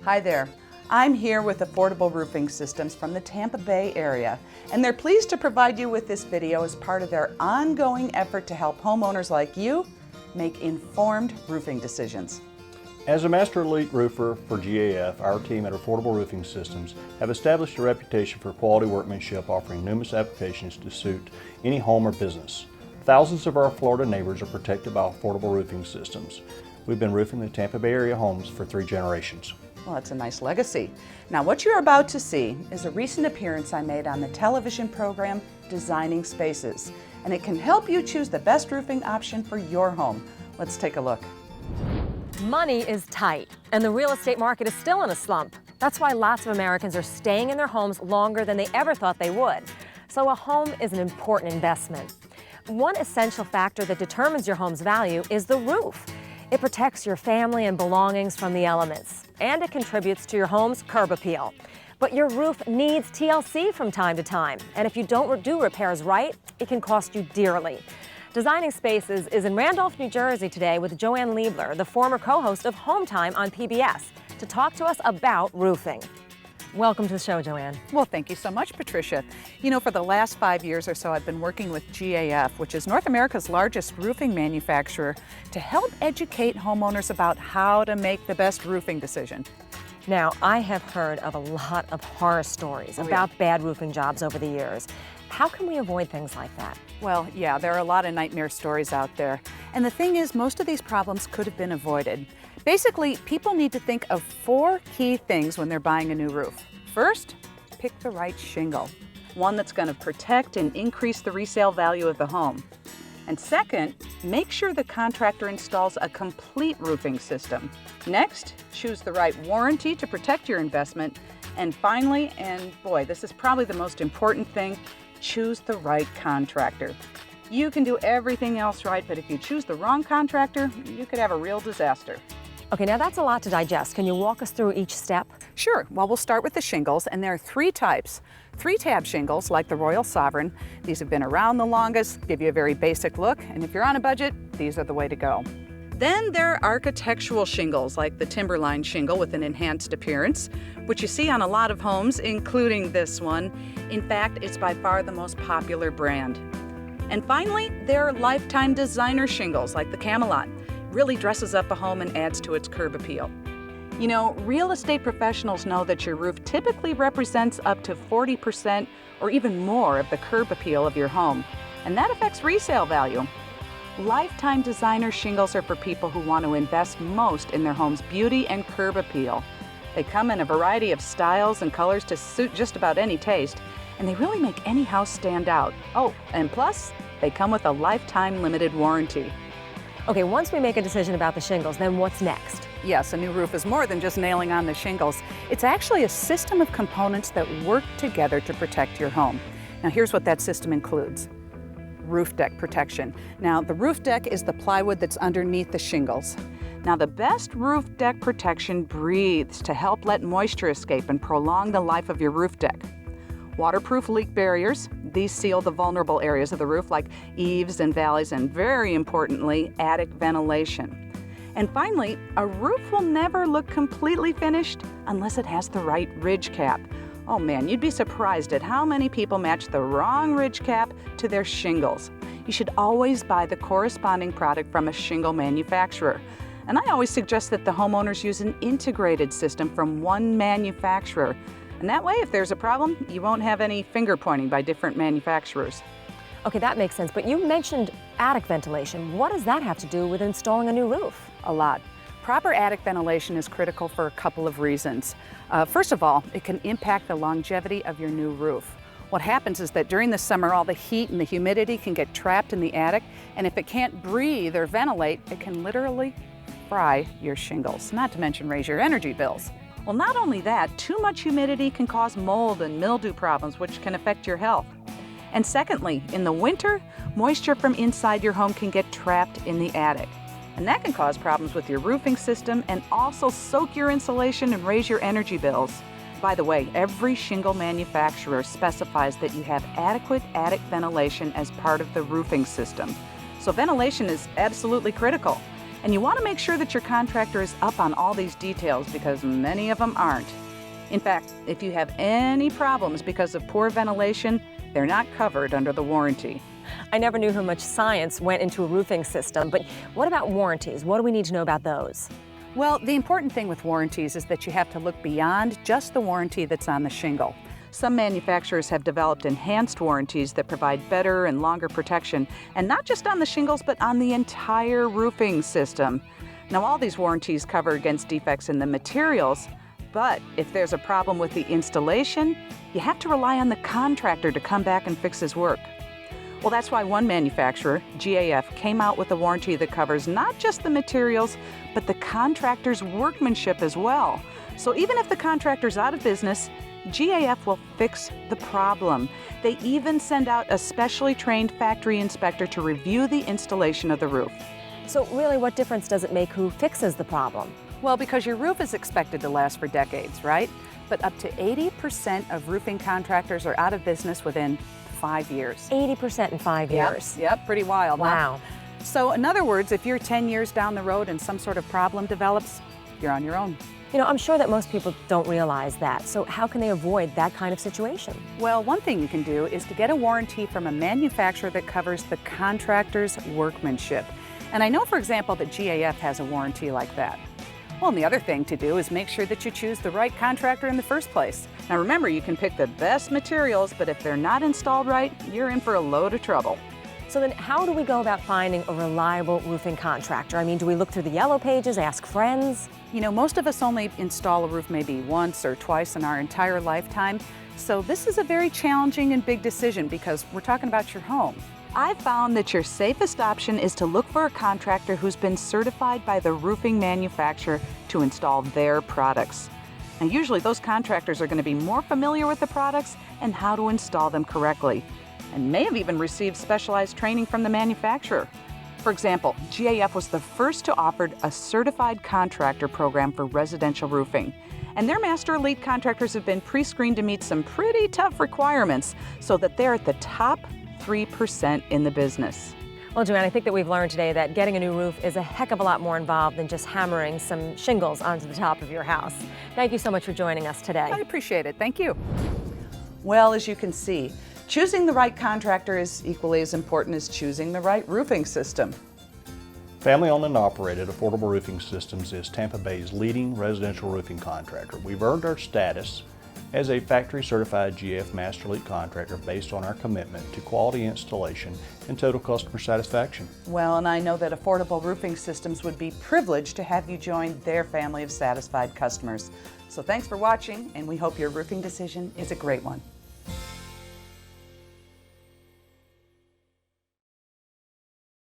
Hi there. I'm here with Affordable Roofing Systems from the Tampa Bay area, and they're pleased to provide you with this video as part of their ongoing effort to help homeowners like you make informed roofing decisions. As a master elite roofer for GAF, our team at Affordable Roofing Systems have established a reputation for quality workmanship, offering numerous applications to suit any home or business. Thousands of our Florida neighbors are protected by Affordable Roofing Systems. We've been roofing the Tampa Bay area homes for 3 generations. Well, that's a nice legacy. Now, what you're about to see is a recent appearance I made on the television program Designing Spaces, and it can help you choose the best roofing option for your home. Let's take a look. Money is tight, and the real estate market is still in a slump. That's why lots of Americans are staying in their homes longer than they ever thought they would. So a home is an important investment. One essential factor that determines your home's value is the roof. It protects your family and belongings from the elements, and it contributes to your home's curb appeal. But your roof needs TLC from time to time, and if you don't do repairs right, it can cost you dearly. Designing Spaces is in Randolph, New Jersey today with Joanne Liebler, the former co-host of Home Time on PBS, to talk to us about roofing. Welcome to the show, Joanne. Well, thank you so much, Patricia. You know, for the last 5 years or so, I've been working with GAF, which is North America's largest roofing manufacturer, to help educate homeowners about how to make the best roofing decision. Now, I have heard of a lot of horror stories about bad roofing jobs over the years. How can we avoid things like that? Well, yeah, there are a lot of nightmare stories out there. And the thing is, most of these problems could have been avoided. Basically, people need to think of 4 key things when they're buying a new roof. First, pick the right shingle, one that's going to protect and increase the resale value of the home. And second, make sure the contractor installs a complete roofing system. Next, choose the right warranty to protect your investment. And finally, and boy, this is probably the most important thing, choose the right contractor. You can do everything else right, but if you choose the wrong contractor, you could have a real disaster. Okay, now that's a lot to digest. Can you walk us through each step? Sure. Well, we'll start with the shingles, and there are 3 types. 3-tab shingles, like the Royal Sovereign. These have been around the longest, give you a very basic look, and if you're on a budget, these are the way to go. Then there are architectural shingles, like the Timberline shingle with an enhanced appearance, which you see on a lot of homes, including this one. In fact, it's by far the most popular brand. And finally, there are lifetime designer shingles, like the Camelot. Really dresses up a home and adds to its curb appeal. You know, real estate professionals know that your roof typically represents up to 40% or even more of the curb appeal of your home, and that affects resale value. Lifetime designer shingles are for people who want to invest most in their home's beauty and curb appeal. They come in a variety of styles and colors to suit just about any taste, and they really make any house stand out. Oh, and plus, they come with a lifetime limited warranty. Okay, once we make a decision about the shingles, then what's next? Yes, a new roof is more than just nailing on the shingles. It's actually a system of components that work together to protect your home. Now, here's what that system includes. Roof deck protection. Now, the roof deck is the plywood that's underneath the shingles. Now, the best roof deck protection breathes to help let moisture escape and prolong the life of your roof deck. Waterproof leak barriers. These seal the vulnerable areas of the roof like eaves and valleys, and very importantly, attic ventilation. And finally, a roof will never look completely finished unless it has the right ridge cap. Oh man, you'd be surprised at how many people match the wrong ridge cap to their shingles. You should always buy the corresponding product from a shingle manufacturer. And I always suggest that the homeowners use an integrated system from one manufacturer. And that way, if there's a problem, you won't have any finger pointing by different manufacturers. Okay, that makes sense, but you mentioned attic ventilation. What does that have to do with installing a new roof? A lot. Proper attic ventilation is critical for a couple of reasons. First of all, it can impact the longevity of your new roof. What happens is that during the summer, all the heat and the humidity can get trapped in the attic, and if it can't breathe or ventilate, it can literally fry your shingles, not to mention raise your energy bills. Well, not only that, too much humidity can cause mold and mildew problems, which can affect your health. And secondly, in the winter, moisture from inside your home can get trapped in the attic. And that can cause problems with your roofing system and also soak your insulation and raise your energy bills. By the way, every shingle manufacturer specifies that you have adequate attic ventilation as part of the roofing system. So ventilation is absolutely critical. And you want to make sure that your contractor is up on all these details because many of them aren't. In fact, if you have any problems because of poor ventilation, they're not covered under the warranty. I never knew how much science went into a roofing system, but what about warranties? What do we need to know about those? Well, the important thing with warranties is that you have to look beyond just the warranty that's on the shingle. Some manufacturers have developed enhanced warranties that provide better and longer protection, and not just on the shingles, but on the entire roofing system. Now, all these warranties cover against defects in the materials, but if there's a problem with the installation, you have to rely on the contractor to come back and fix his work. Well, that's why one manufacturer, GAF, came out with a warranty that covers not just the materials, but the contractor's workmanship as well. So even if the contractor's out of business, GAF will fix the problem. They even send out a specially trained factory inspector to review the installation of the roof. So really, what difference does it make who fixes the problem? Well, because your roof is expected to last for decades, right? But up to 80% of roofing contractors are out of business within 5 years. 80% in 5 years. Yep, pretty wild. Wow. Huh? So in other words, if you're 10 years down the road and some sort of problem develops, you're on your own. You know, I'm sure that most people don't realize that. So how can they avoid that kind of situation? Well, one thing you can do is to get a warranty from a manufacturer that covers the contractor's workmanship. And I know, for example, that GAF has a warranty like that. Well, and the other thing to do is make sure that you choose the right contractor in the first place. Now remember, you can pick the best materials, but if they're not installed right, you're in for a load of trouble. So then how do we go about finding a reliable roofing contractor? I mean, do we look through the yellow pages, ask friends? You know, most of us only install a roof maybe once or twice in our entire lifetime. So this is a very challenging and big decision because we're talking about your home. I've found that your safest option is to look for a contractor who's been certified by the roofing manufacturer to install their products. Now, usually those contractors are going to be more familiar with the products and how to install them correctly, and may have even received specialized training from the manufacturer. For example, GAF was the first to offer a certified contractor program for residential roofing. And their master elite contractors have been pre-screened to meet some pretty tough requirements so that they're at the top 3% in the business. Well, Joanne, I think that we've learned today that getting a new roof is a heck of a lot more involved than just hammering some shingles onto the top of your house. Thank you so much for joining us today. I appreciate it. Thank you. Well, as you can see, choosing the right contractor is equally as important as choosing the right roofing system. Family-owned and operated, Affordable Roofing Systems is Tampa Bay's leading residential roofing contractor. We've earned our status as a factory-certified GAF Master Elite contractor based on our commitment to quality installation and total customer satisfaction. Well, and I know that Affordable Roofing Systems would be privileged to have you join their family of satisfied customers. So thanks for watching, and we hope your roofing decision is a great one.